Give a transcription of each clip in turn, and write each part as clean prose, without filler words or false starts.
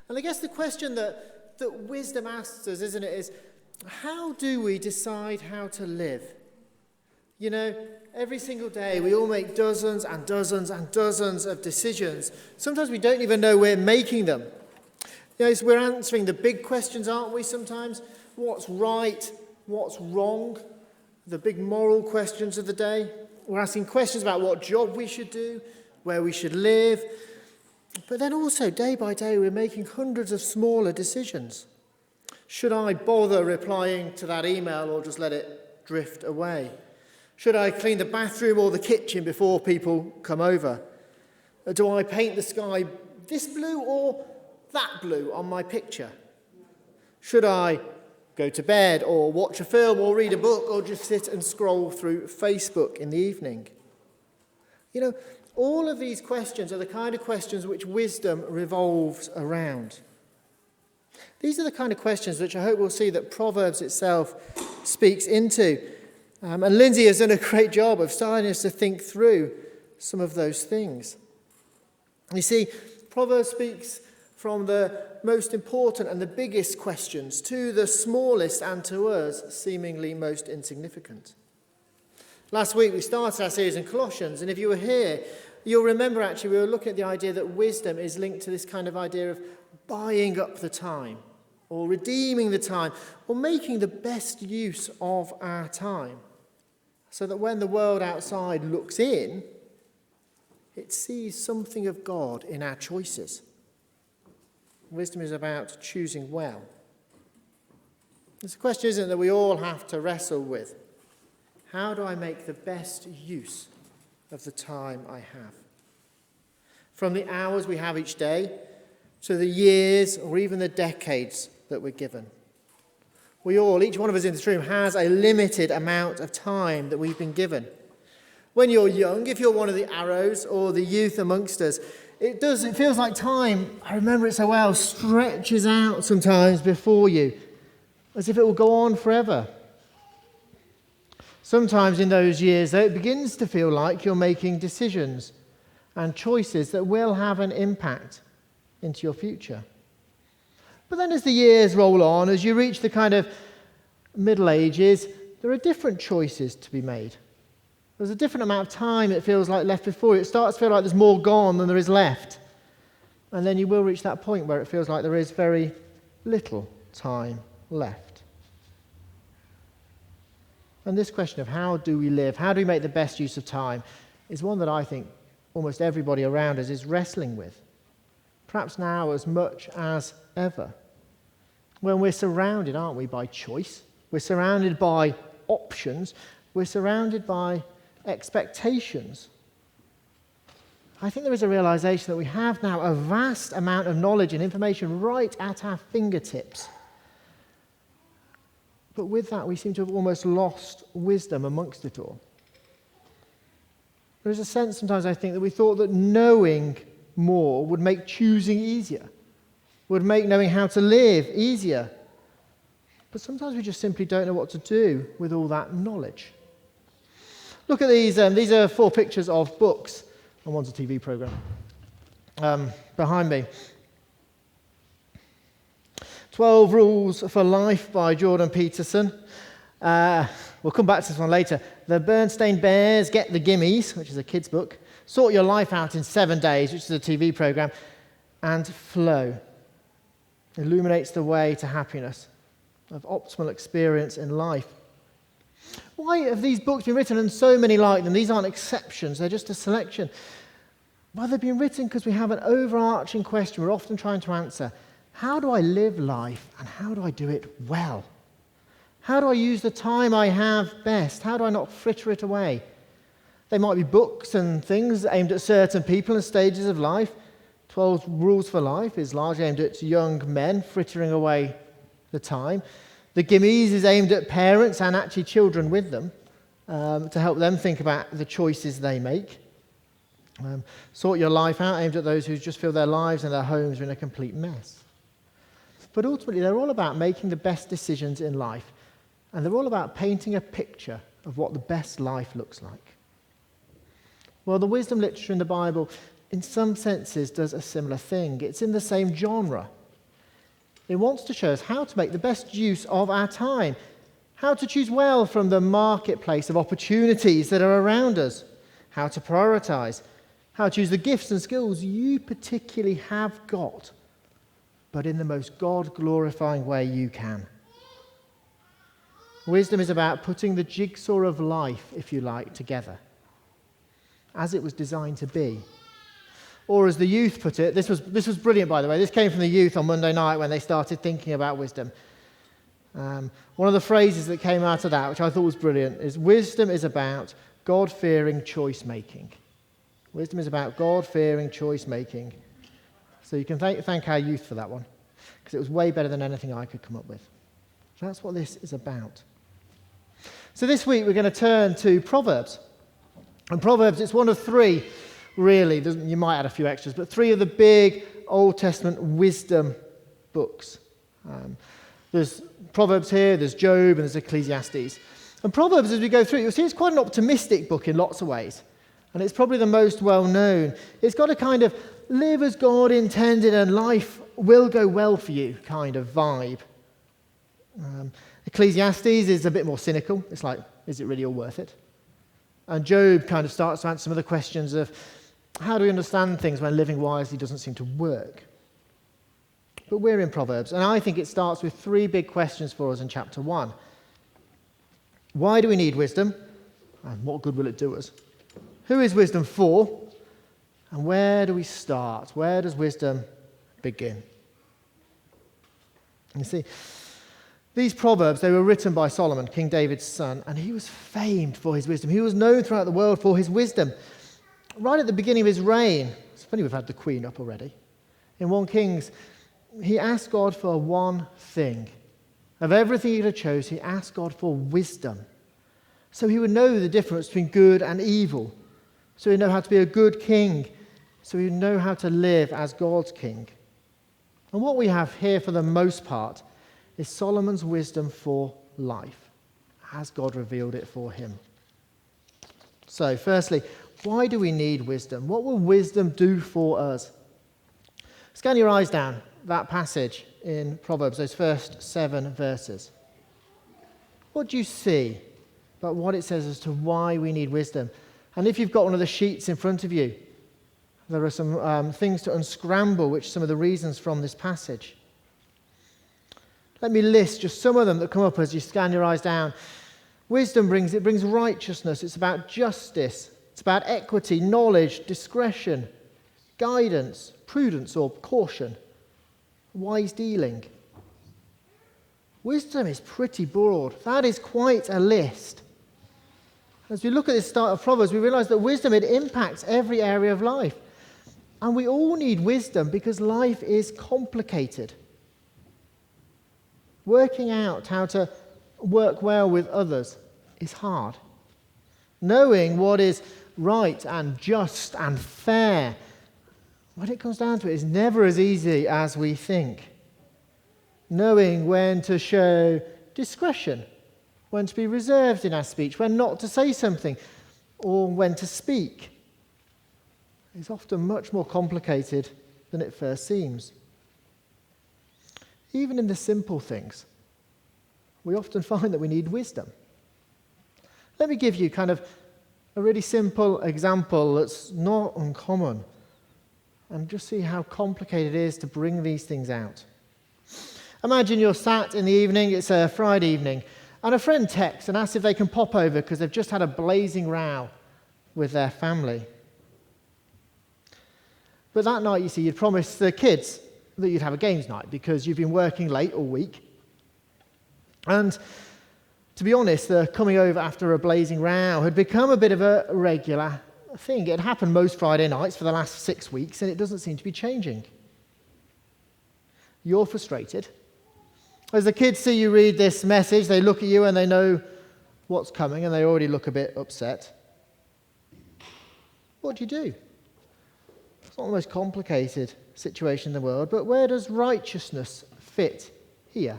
And I guess the question that wisdom asks us, isn't it, is how do we decide how to live? You know, every single day we all make dozens and dozens and dozens of decisions. Sometimes we don't even know we're making them. You know, so we're answering the big questions, aren't we, sometimes? What's right? What's wrong? The big moral questions of the day. We're asking questions about what job we should do, where we should live. But then also, day by day, we're making hundreds of smaller decisions. Should I bother replying to that email or just let it drift away? Should I clean the bathroom or the kitchen before people come over? Do I paint the sky this blue or that blue on my picture? Should I go to bed or watch a film or read a book or just sit and scroll through Facebook in the evening? You know, all of these questions are the kind of questions which wisdom revolves around. These are the kind of questions which I hope we'll see that Proverbs itself speaks into. And Lindsay has done a great job of starting us to think through some of those things. You see, Proverbs speaks from the most important and the biggest questions to the smallest and to us seemingly most insignificant. Last week we started our series in Colossians, and if you were here, you'll remember actually we were looking at the idea that wisdom is linked to this kind of idea of buying up the time, or redeeming the time, or making the best use of our time, so that when the world outside looks in, it sees something of God in our choices. Wisdom is about choosing well. It's a question, isn't it, that we all have to wrestle with. How do I make the best use of the time I have? From the hours we have each day to the years or even the decades that we're given. We all, each one of us in this room, has a limited amount of time that we've been given. When you're young, if you're one of the arrows or the youth amongst us, it feels like time, I remember it so well, stretches out sometimes before you, as if it will go on forever. Sometimes in those years, though, it begins to feel like you're making decisions and choices that will have an impact into your future. But then as the years roll on, as you reach the kind of middle ages, there are different choices to be made. There's a different amount of time it feels like left before you. It starts to feel like there's more gone than there is left. And then you will reach that point where it feels like there is very little time left. And this question of how do we live, how do we make the best use of time, is one that I think almost everybody around us is wrestling with. Perhaps now as much as ever. When we're surrounded, aren't we, by choice? We're surrounded by options. We're surrounded by expectations. I think there is a realization that we have now a vast amount of knowledge and information right at our fingertips. But with that, we seem to have almost lost wisdom amongst it all. There is a sense sometimes, I think, that we thought that knowing more would make choosing easier, would make knowing how to live easier. But sometimes we just simply don't know what to do with all that knowledge. Look at these. These are 4 pictures of books, and one's a TV program behind me. 12 Rules for Life by Jordan Peterson. We'll come back to this one later. The Berenstain Bears, Get the Gimmies, which is a kid's book. Sort Your Life Out in 7 Days, which is a TV program. And Flow illuminates the way to happiness, of optimal experience in life. Why have these books been written and so many like them? These aren't exceptions, they're just a selection. Well, they've been written because we have an overarching question we're often trying to answer. How do I live life and how do I do it well? How do I use the time I have best? How do I not fritter it away? They might be books and things aimed at certain people and stages of life. 12 Rules for Life is largely aimed at young men frittering away the time. The Gimmies is aimed at parents and actually children with them to help them think about the choices they make. Sort Your Life Out, aimed at those who just feel their lives and their homes are in a complete mess. But ultimately, they're all about making the best decisions in life. And they're all about painting a picture of what the best life looks like. Well, the wisdom literature in the Bible, in some senses, does a similar thing. It's in the same genre It wants to show us how to make the best use of our time, how to choose well from the marketplace of opportunities that are around us, how to prioritize, how to use the gifts and skills you particularly have got, but in the most God-glorifying way you can. Wisdom is about putting the jigsaw of life, if you like, together, as it was designed to be. Or as the youth put it, this was brilliant, by the way. This came from the youth on Monday night when they started thinking about wisdom. One of the phrases that came out of that, which I thought was brilliant, is wisdom is about God-fearing choice-making. Wisdom is about God-fearing choice-making. So you can thank our youth for that one, because it was way better than anything I could come up with. So that's what this is about. So this week we're going to turn to Proverbs. And Proverbs, it's one of three, really. You might add a few extras, but three of the big Old Testament wisdom books. There's Proverbs here, there's Job, and there's Ecclesiastes. And Proverbs, as we go through, you'll see it's quite an optimistic book in lots of ways. And it's probably the most well-known. It's got a kind of live as God intended and life will go well for you kind of vibe. Ecclesiastes is a bit more cynical. It's like, is it really all worth it? And Job kind of starts to answer some of the questions of how do we understand things when living wisely doesn't seem to work? But we're in Proverbs, and I think it starts with three big questions for us in chapter 1. Why do we need wisdom? And what good will it do us? Who is wisdom for? And where do we start? Where does wisdom begin? You see, these Proverbs, they were written by Solomon, King David's son, and he was famed for his wisdom. He was known throughout the world for his wisdom. Right at the beginning of his reign, it's funny we've had the Queen up already, in 1 Kings, he asked God for one thing. Of everything he could have chose, he asked God for wisdom. So he would know the difference between good and evil. So he'd know how to be a good king. So he'd know how to live as God's king. And what we have here for the most part is Solomon's wisdom for life, as God revealed it for him. So firstly, why do we need wisdom? What will wisdom do for us? Scan your eyes down that passage in Proverbs, those first 7 verses. What do you see about what it says as to why we need wisdom? And if you've got one of the sheets in front of you, there are some things to unscramble, which are some of the reasons from this passage. Let me list just some of them that come up as you scan your eyes down. Wisdom brings righteousness. It's about justice. It's about equity, knowledge, discretion, guidance, prudence or caution, wise dealing. Wisdom is pretty broad. That is quite a list. As we look at this start of Proverbs, we realize that wisdom, it impacts every area of life. And we all need wisdom because life is complicated. Working out how to work well with others is hard. Knowing what is right and just and fair, when it comes down to it, is never as easy as we think. Knowing when to show discretion, when to be reserved in our speech, when not to say something, or when to speak, is often much more complicated than it first seems. Even in the simple things, we often find that we need wisdom. Let me give you kind of a really simple example that's not uncommon, and just see how complicated it is to bring these things out. Imagine you're sat in the evening, it's a Friday evening, and a friend texts and asks if they can pop over because they've just had a blazing row with their family. But that night, you see, you'd promised the kids that you'd have a games night because you've been working late all week. And to be honest, the coming over after a blazing row had become a bit of a regular thing. It happened most Friday nights for the last 6 weeks, and it doesn't seem to be changing. You're frustrated. As the kids see you read this message, they look at you and they know what's coming, and they already look a bit upset. What do you do? It's not the most complicated situation in the world, but where does righteousness fit here?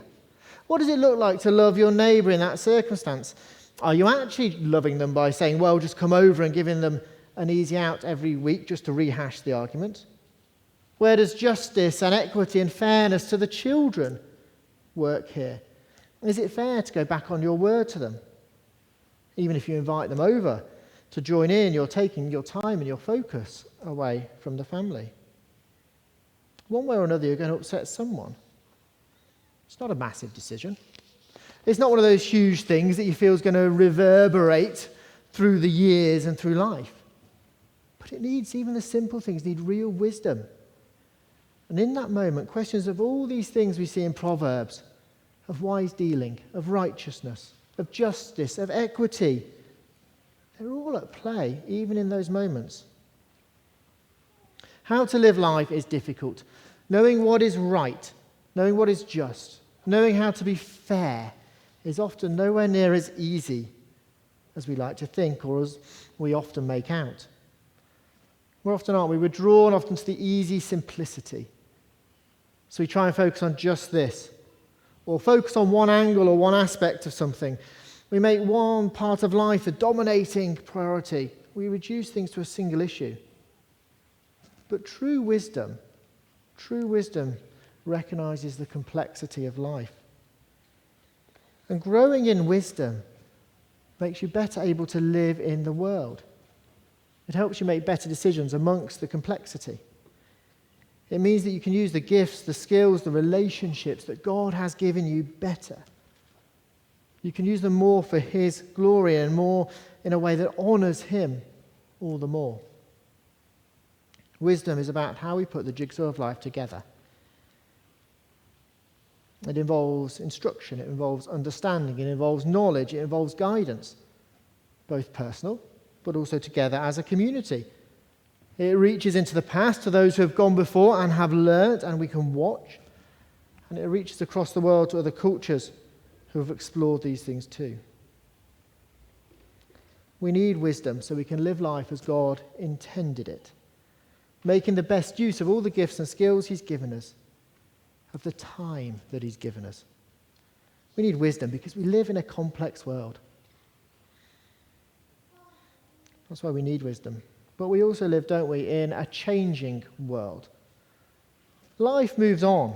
What does it look like to love your neighbour in that circumstance? Are you actually loving them by saying, well, just come over and giving them an easy out every week just to rehash the argument? Where does justice and equity and fairness to the children work here? Is it fair to go back on your word to them? Even if you invite them over to join in, you're taking your time and your focus away from the family. One way or another, you're going to upset someone. It's not a massive decision. It's not one of those huge things that you feel is going to reverberate through the years and through life. But it needs, even the simple things, need real wisdom. And in that moment, questions of all these things we see in Proverbs, of wise dealing, of righteousness, of justice, of equity, they're all at play, even in those moments. How to live life is difficult. Knowing what is right, knowing what is just, knowing how to be fair is often nowhere near as easy as we like to think or as we often make out. More often, aren't we? We're drawn often to the easy simplicity. So we try and focus on just this, or focus on one angle or one aspect of something. We make one part of life the dominating priority. We reduce things to a single issue. But true wisdom recognizes the complexity of life. And growing in wisdom makes you better able to live in the world. It helps you make better decisions amongst the complexity. It means that you can use the gifts, the skills, the relationships that God has given you better. You can use them more for His glory and more in a way that honors Him all the more. Wisdom is about how we put the jigsaw of life together. It involves instruction, it involves understanding, it involves knowledge, it involves guidance, both personal, but also together as a community. It reaches into the past to those who have gone before and have learnt, and we can watch. And it reaches across the world to other cultures who have explored these things too. We need wisdom so we can live life as God intended it, making the best use of all the gifts and skills He's given us, of the time that He's given us. We need wisdom because we live in a complex world. That's why we need wisdom. But we also live, don't we, in a changing world. Life moves on.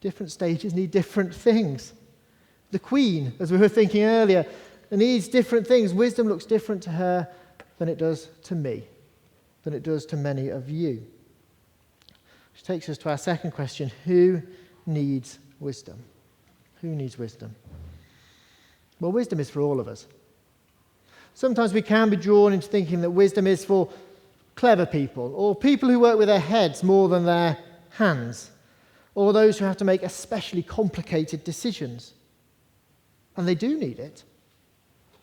Different stages need different things. The Queen, as we were thinking earlier, needs different things. Wisdom looks different to her than it does to me, than it does to many of you. Which takes us to our second question: who needs wisdom? Who needs wisdom? Well, wisdom is for all of us. Sometimes we can be drawn into thinking that wisdom is for clever people, or people who work with their heads more than their hands, or those who have to make especially complicated decisions. And they do need it.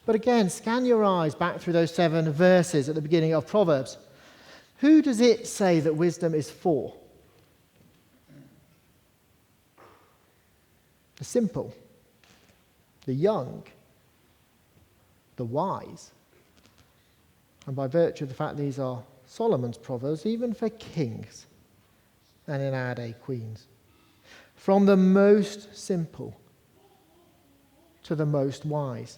But again, scan your eyes back through those 7 verses at the beginning of Proverbs. Who does it say that wisdom is for? The simple, the young, the wise. And by virtue of the fact these are Solomon's Proverbs, even for kings, and in our day, queens. From the most simple to the most wise.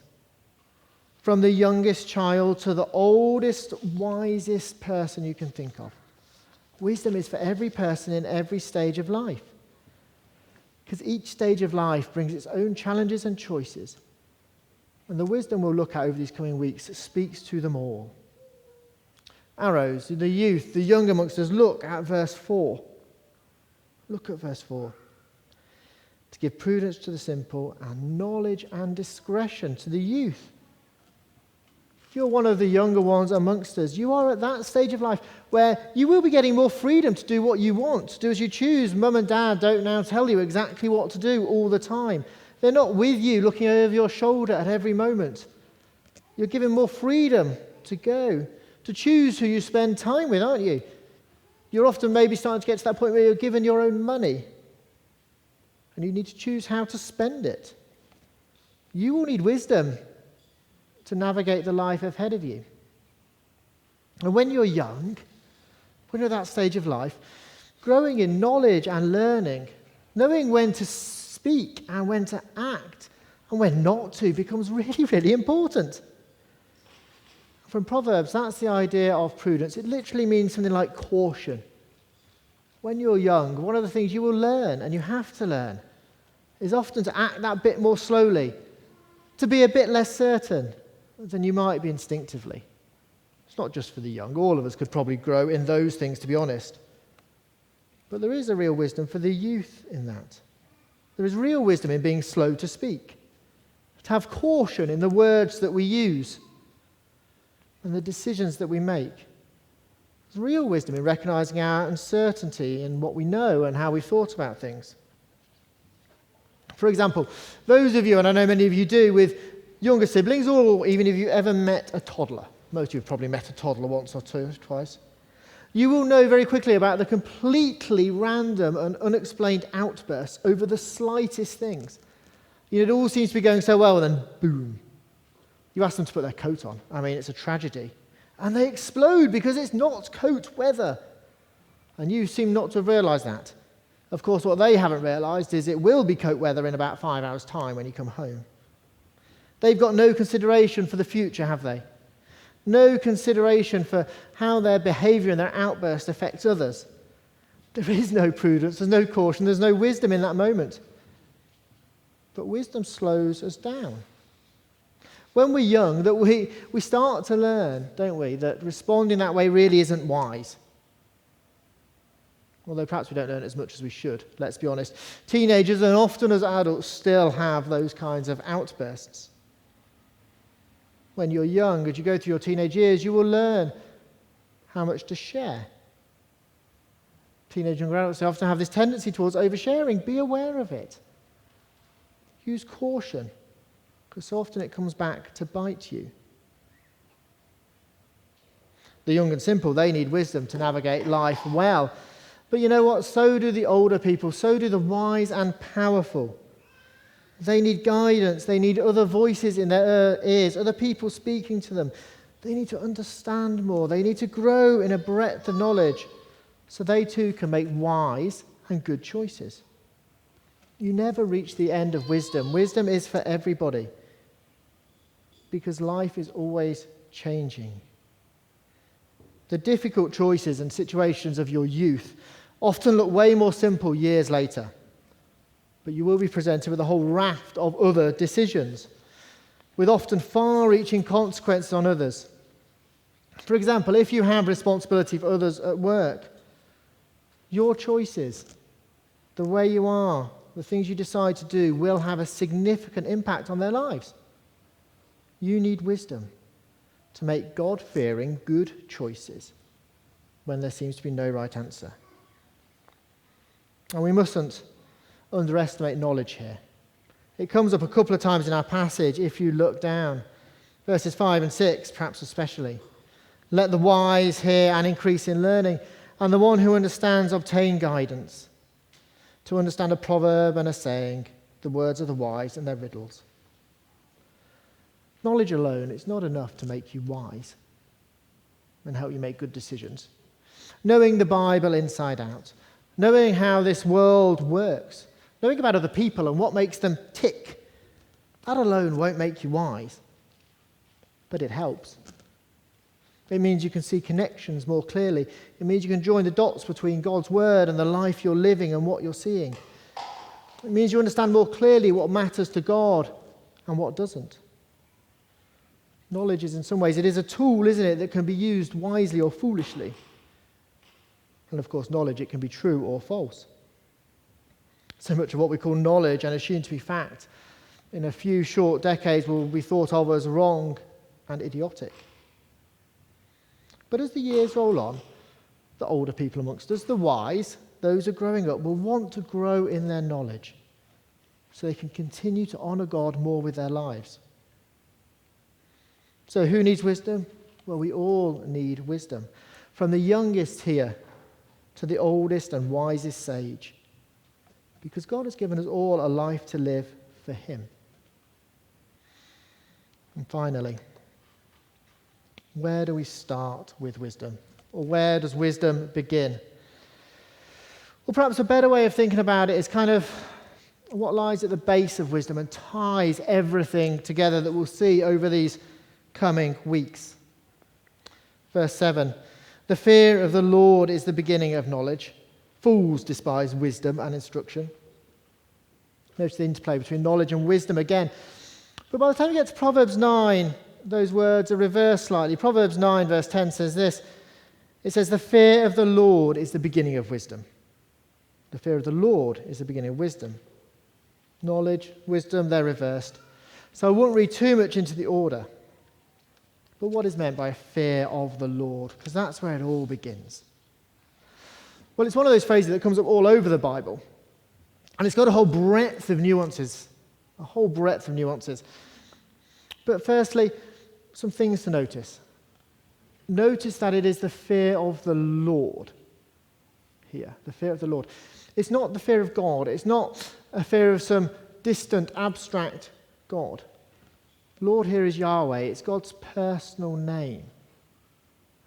From the youngest child to the oldest, wisest person you can think of. Wisdom is for every person in every stage of life. Because each stage of life brings its own challenges and choices. And the wisdom we'll look at over these coming weeks speaks to them all. Arrows, the youth, the young amongst us, look at verse 4. Look at verse 4. To give prudence to the simple and knowledge and discretion to the youth. If you're one of the younger ones amongst us, you are at that stage of life where you will be getting more freedom to do what you want, to do as you choose. Mum and dad don't now tell you exactly what to do all the time. They're not with you looking over your shoulder at every moment. You're given more freedom to go, to choose who you spend time with, aren't you? You're often maybe starting to get to that point where you're given your own money and you need to choose how to spend it. You will need wisdom to navigate the life ahead of you. And when you're young, when you're at that stage of life, growing in knowledge and learning, knowing when to speak and when to act and when not to becomes really, really important. From Proverbs, that's the idea of prudence. It literally means something like caution. When you're young, one of the things you will learn, and you have to learn, is often to act that bit more slowly, to be a bit less certain than you might be instinctively. It's not just for the young. All of us could probably grow in those things, to be honest. But there is a real wisdom for the youth in that. There is real wisdom in being slow to speak, to have caution in the words that we use and the decisions that we make. There's real wisdom in recognizing our uncertainty in what we know and how we've thought about things. For example, those of you, and I know many of you do, with younger siblings, or even if you ever met a toddler, most of you have probably met a toddler once or twice, you will know very quickly about the completely random and unexplained outbursts over the slightest things. It all seems to be going so well, and then boom. You ask them to put their coat on. I mean, it's a tragedy. And they explode because it's not coat weather. And you seem not to have realised that. Of course, what they haven't realised is it will be coat weather in about 5 hours' time when you come home. They've got no consideration for the future, have they? No consideration for how their behaviour and their outburst affects others. There is no prudence, there's no caution, there's no wisdom in that moment. But wisdom slows us down. When we're young, that we start to learn, don't we, that responding that way really isn't wise. Although perhaps we don't learn as much as we should, let's be honest. Teenagers, and often as adults, still have those kinds of outbursts. When you're young, as you go through your teenage years, you will learn how much to share. Teenage young adults often have this tendency towards oversharing. Be aware of it. Use caution, because so often it comes back to bite you. The young and simple, they need wisdom to navigate life well. But you know what? So do the older people. So do the wise and powerful. They need guidance. They need other voices in their ears, other people speaking to them. They need to understand more. They need to grow in a breadth of knowledge so they too can make wise and good choices. You never reach the end of wisdom. Wisdom is for everybody because life is always changing. The difficult choices and situations of your youth often look way more simple years later. But you will be presented with a whole raft of other decisions, with often far-reaching consequences on others. For example, if you have responsibility for others at work, your choices, the way you are, the things you decide to do will have a significant impact on their lives. You need wisdom to make God-fearing, good choices when there seems to be no right answer. And we mustn't underestimate knowledge here. It comes up a couple of times in our passage if you look down. Verses 5 and 6, perhaps especially. Let the wise hear and increase in learning, and the one who understands obtain guidance. To understand a proverb and a saying, the words of the wise and their riddles. Knowledge alone, it's not enough to make you wise and help you make good decisions. Knowing the Bible inside out, knowing how this world works, knowing about other people and what makes them tick, that alone won't make you wise, but it helps. It means you can see connections more clearly. It means you can join the dots between God's word and the life you're living and what you're seeing. It means you understand more clearly what matters to God and what doesn't. Knowledge is, in some ways, it is a tool, isn't it, that can be used wisely or foolishly. And of course, knowledge, it can be true or false. So much of what we call knowledge and assumed to be fact in a few short decades will be thought of as wrong and idiotic. But as the years roll on, the older people amongst us, the wise, those who are growing up, will want to grow in their knowledge so they can continue to honour God more with their lives. So who needs wisdom? Well, we all need wisdom. From the youngest here to the oldest and wisest sage. Because God has given us all a life to live for him. And finally, where do we start with wisdom? Or where does wisdom begin? Well, perhaps a better way of thinking about it is kind of what lies at the base of wisdom and ties everything together that we'll see over these coming weeks. Verse 7, the fear of the Lord is the beginning of knowledge. Fools despise wisdom and instruction. Notice the interplay between knowledge and wisdom again. But by the time you get to Proverbs 9, those words are reversed slightly. Proverbs 9 verse 10 says this. It says, the fear of the Lord is the beginning of wisdom. The fear of the Lord is the beginning of wisdom. Knowledge, wisdom, they're reversed. So I won't read too much into the order. But what is meant by fear of the Lord? Because that's where it all begins. Well, it's one of those phrases that comes up all over the Bible. And it's got a whole breadth of nuances. A whole breadth of nuances. But firstly, some things to notice. Notice that it is the fear of the Lord here. The fear of the Lord. It's not the fear of God. It's not a fear of some distant, abstract God. Lord here is Yahweh. It's God's personal name.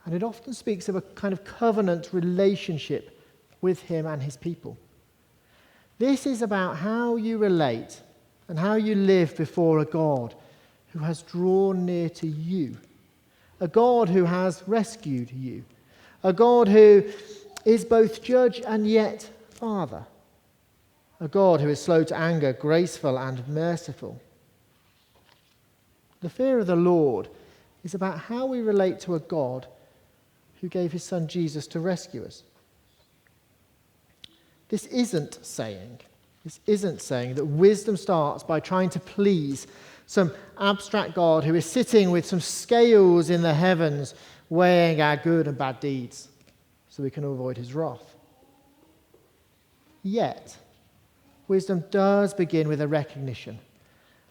And it often speaks of a kind of covenant relationship with him and his people. This is about how you relate and how you live before a God who has drawn near to you, a God who has rescued you, a God who is both judge and yet father, a God who is slow to anger, graceful and merciful. The fear of the Lord is about how we relate to a God who gave his son Jesus to rescue us. This isn't saying that wisdom starts by trying to please some abstract God who is sitting with some scales in the heavens weighing our good and bad deeds so we can avoid his wrath. Yet, wisdom does begin with a recognition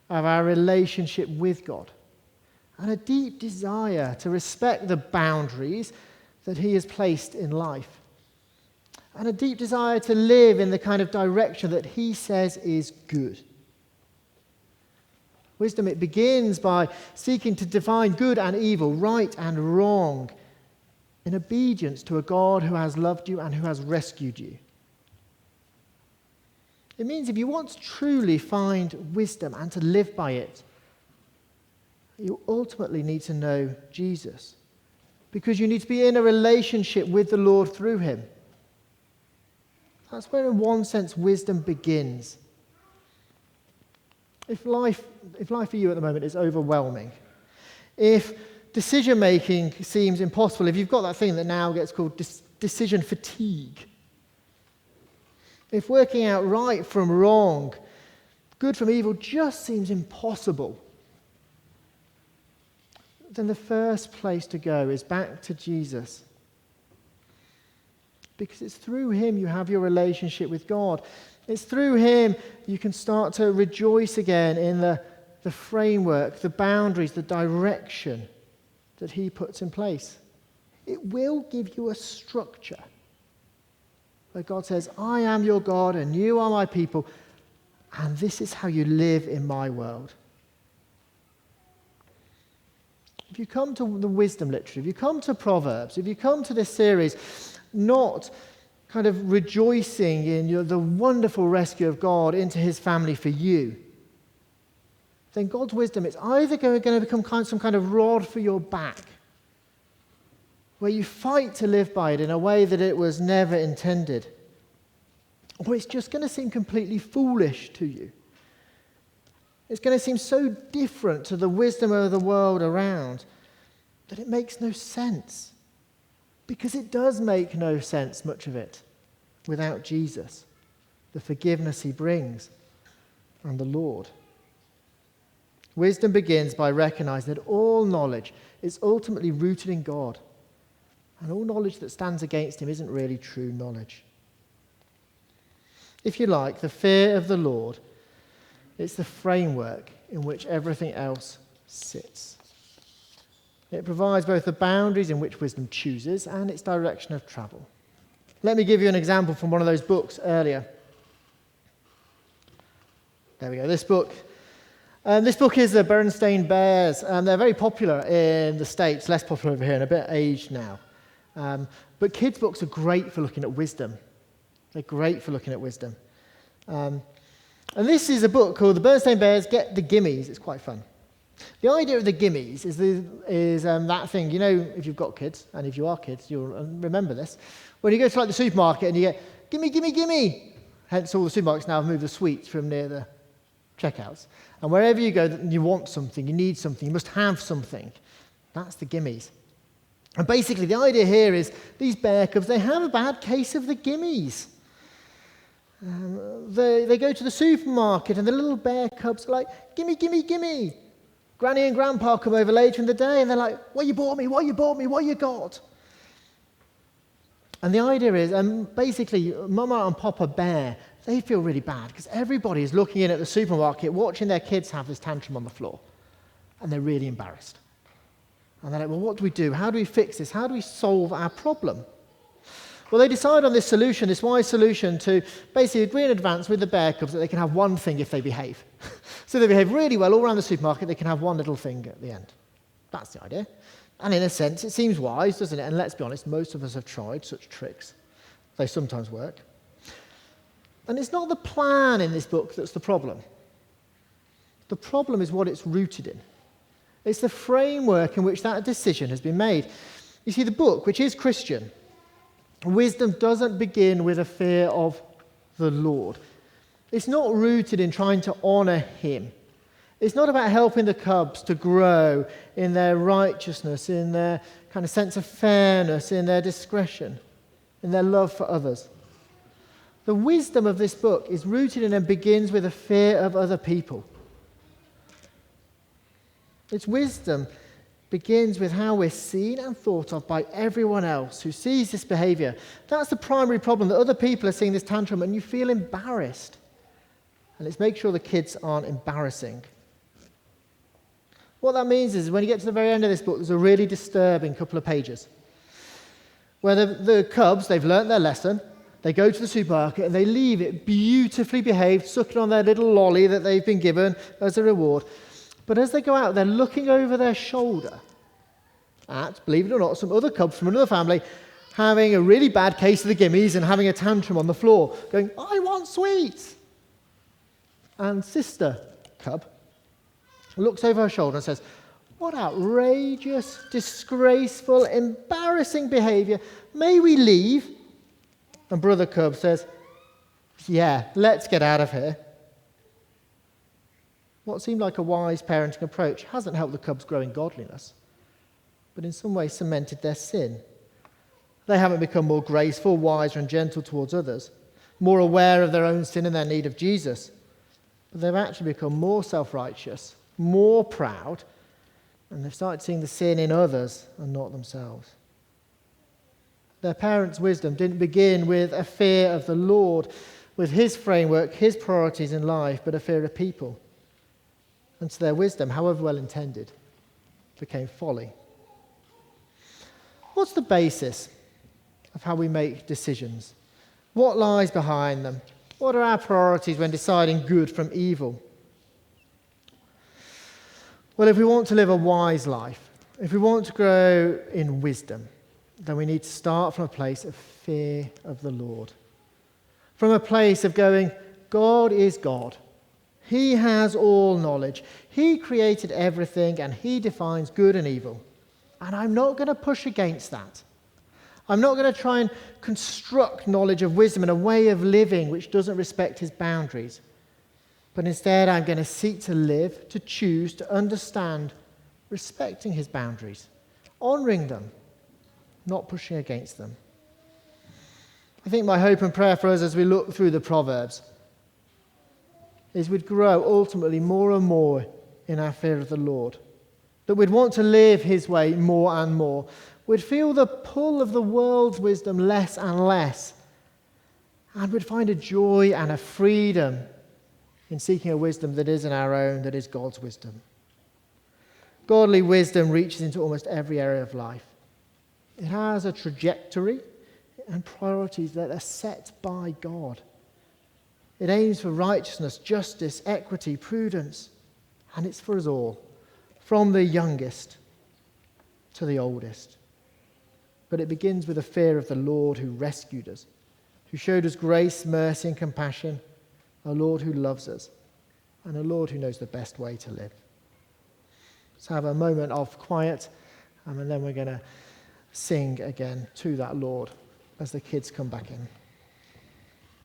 of our relationship with God and a deep desire to respect the boundaries that he has placed in life, and a deep desire to live in the kind of direction that he says is good. Wisdom, it begins by seeking to define good and evil, right and wrong, in obedience to a God who has loved you and who has rescued you. It means if you want to truly find wisdom and to live by it, you ultimately need to know Jesus, because you need to be in a relationship with the Lord through him. That's where, in one sense, wisdom begins. If life for you at the moment is overwhelming, if decision-making seems impossible, if you've got that thing that now gets called decision fatigue, if working out right from wrong, good from evil just seems impossible, then the first place to go is back to Jesus. Because it's through him you have your relationship with God. It's through him you can start to rejoice again in the framework, the boundaries, the direction that he puts in place. It will give you a structure where God says, I am your God and you are my people, and this is how you live in my world. If you come to the wisdom literature, if you come to Proverbs, if you come to this series, not kind of rejoicing in the wonderful rescue of God into his family for you, then God's wisdom is either going to become some kind of rod for your back, where you fight to live by it in a way that it was never intended, or it's just going to seem completely foolish to you. It's going to seem so different to the wisdom of the world around that it makes no sense. Because it does make no sense, much of it, without Jesus, the forgiveness he brings, and the Lord. Wisdom begins by recognizing that all knowledge is ultimately rooted in God, and all knowledge that stands against him isn't really true knowledge. If you like, the fear of the Lord, it's the framework in which everything else sits. It provides both the boundaries in which wisdom chooses and its direction of travel. Let me give you an example from one of those books earlier. There we go, this book. This book is the Berenstain Bears. They're very popular in the States, less popular over here, and a bit aged now. But kids' books are great for looking at wisdom. They're great for looking at wisdom. And this is a book called The Berenstain Bears Get the Gimmies. It's quite fun. The idea of the gimmies is that thing, if you've got kids, and if you are kids, you'll remember this. When you go to the supermarket and you gimme, gimme, gimme. Hence all the supermarkets now have moved the sweets from near the checkouts. And wherever you go, you want something, you need something, you must have something. That's the gimmies. And basically the idea here is these bear cubs, they have a bad case of the gimmies. They go to the supermarket and the little bear cubs are like, gimme, gimme, gimme. Granny and Grandpa come over later in the day and they're like, what you bought me, what you bought me, what you got? And the idea is, basically, Mama and Papa Bear, they feel really bad because everybody is looking in at the supermarket, watching their kids have this tantrum on the floor. And they're really embarrassed. And they're like, well, what do we do? How do we fix this? How do we solve our problem? Well, they decide on this solution, this wise solution, to basically agree in advance with the bear cubs that they can have one thing if they behave. So they behave really well all around the supermarket, they can have one little thing at the end. That's the idea. And in a sense, it seems wise, doesn't it? And let's be honest, most of us have tried such tricks. They sometimes work. And it's not the plan in this book that's the problem. The problem is what it's rooted in. It's the framework in which that decision has been made. You see, the book, which is Christian, wisdom doesn't begin with a fear of the Lord. It's not rooted in trying to honor him. It's not about helping the cubs to grow in their righteousness, in their kind of sense of fairness, in their discretion, in their love for others. The wisdom of this book is rooted in and begins with a fear of other people. Its wisdom begins with how we're seen and thought of by everyone else who sees this behavior. That's the primary problem, that other people are seeing this tantrum and you feel embarrassed. And let's make sure the kids aren't embarrassing. What that means is when you get to the very end of this book, there's a really disturbing couple of pages where the cubs, they've learnt their lesson, they go to the supermarket and they leave it beautifully behaved, sucking on their little lolly that they've been given as a reward. But as they go out, they're looking over their shoulder at, believe it or not, some other cubs from another family having a really bad case of the gimmies and having a tantrum on the floor, going, I want sweets. And sister cub looks over her shoulder and says, what outrageous, disgraceful, embarrassing behavior. May we leave? And brother cub says, yeah, let's get out of here. What seemed like a wise parenting approach hasn't helped the cubs grow in godliness, but in some way cemented their sin. They haven't become more graceful, wiser, and gentle towards others, more aware of their own sin and their need of Jesus, but they've actually become more self-righteous, more proud, and they've started seeing the sin in others and not themselves. Their parents' wisdom didn't begin with a fear of the Lord, with his framework, his priorities in life, but a fear of people. And so their wisdom, however well intended, became folly. What's the basis of how we make decisions? What lies behind them? What are our priorities when deciding good from evil? Well, if we want to live a wise life, if we want to grow in wisdom, then we need to start from a place of fear of the Lord. From a place of going, God is God. He has all knowledge. He created everything and he defines good and evil. And I'm not going to push against that. I'm not going to try and construct knowledge of wisdom and a way of living which doesn't respect his boundaries. But instead, I'm going to seek to live, to choose, to understand, respecting his boundaries, honoring them, not pushing against them. I think my hope and prayer for us as we look through the Proverbs is we'd grow ultimately more and more in our fear of the Lord, that we'd want to live his way more and more. We'd feel the pull of the world's wisdom less and less, and we'd find a joy and a freedom in seeking a wisdom that isn't our own, that is God's wisdom. Godly wisdom reaches into almost every area of life. It has a trajectory and priorities that are set by God. It aims for righteousness, justice, equity, prudence, and it's for us all, from the youngest to the oldest. But it begins with a fear of the Lord who rescued us, who showed us grace, mercy, and compassion, a Lord who loves us, and a Lord who knows the best way to live. Let's have a moment of quiet, and then we're going to sing again to that Lord as the kids come back in.